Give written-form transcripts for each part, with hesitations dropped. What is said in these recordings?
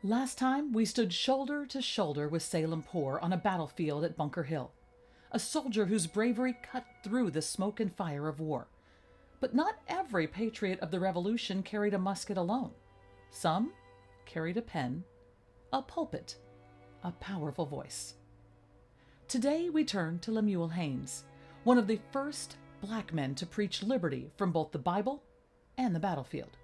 Last time, we stood shoulder to shoulder with Salem Poor on a battlefield at Bunker Hill, a soldier whose bravery cut through the smoke and fire of war. But not every patriot of the Revolution carried a musket alone. Some carried a pen, a pulpit, a powerful voice. Today we turn to Lemuel Haynes, one of the first black men to preach liberty from both the Bible and the battlefield.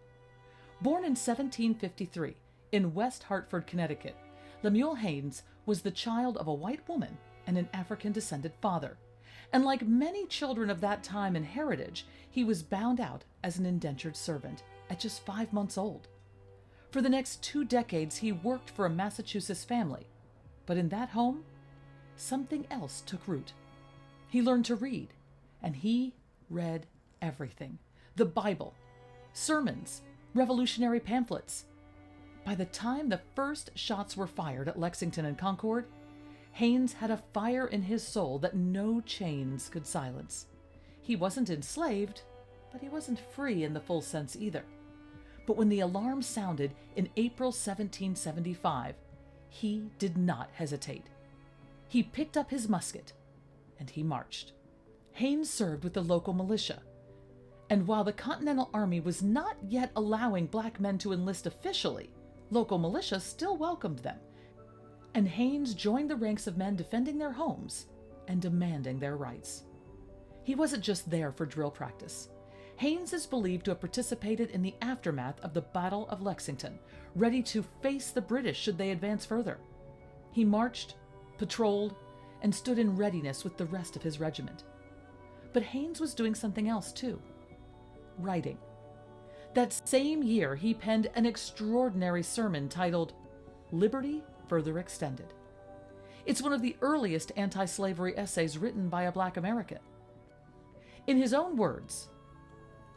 Born in 1753 in West Hartford, Connecticut, Lemuel Haynes was the child of a white woman and an African-descended father. And like many children of that time and heritage, he was bound out as an indentured servant at just 5 months old. For the next 2 decades, he worked for a Massachusetts family. But in that home, something else took root. He learned to read, and he read everything. The Bible, sermons, revolutionary pamphlets. By the time the first shots were fired at Lexington and Concord, Haynes had a fire in his soul that no chains could silence. He wasn't enslaved, but he wasn't free in the full sense either. But when the alarm sounded in April 1775, he did not hesitate. He picked up his musket and he marched. Haynes served with the local militia. And while the Continental Army was not yet allowing black men to enlist officially, local militia still welcomed them. And Haynes joined the ranks of men defending their homes and demanding their rights. He wasn't just there for drill practice. Haynes is believed to have participated in the aftermath of the Battle of Lexington, ready to face the British should they advance further. He marched, patrolled, and stood in readiness with the rest of his regiment. But Haynes was doing something else too. Writing. That same year, he penned an extraordinary sermon titled Liberty Further Extended. It's one of the earliest anti-slavery essays written by a black American. In his own words,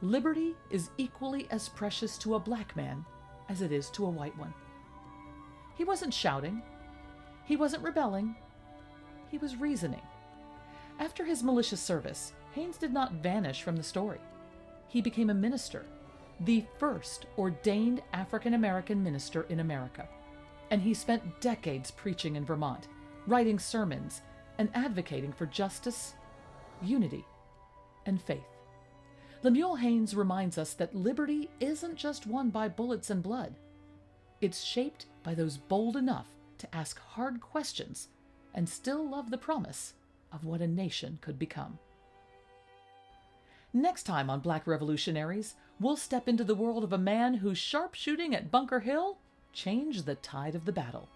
liberty is equally as precious to a black man as it is to a white one. He wasn't shouting. He wasn't rebelling. He was reasoning. After his militia service, Haynes did not vanish from the story. He became a minister, the first ordained African-American minister in America. And he spent decades preaching in Vermont, writing sermons, and advocating for justice, unity, and faith. Lemuel Haynes reminds us that liberty isn't just won by bullets and blood. It's shaped by those bold enough to ask hard questions and still love the promise of what a nation could become. Next time on Black Revolutionaries, we'll step into the world of a man whose sharpshooting at Bunker Hill changed the tide of the battle.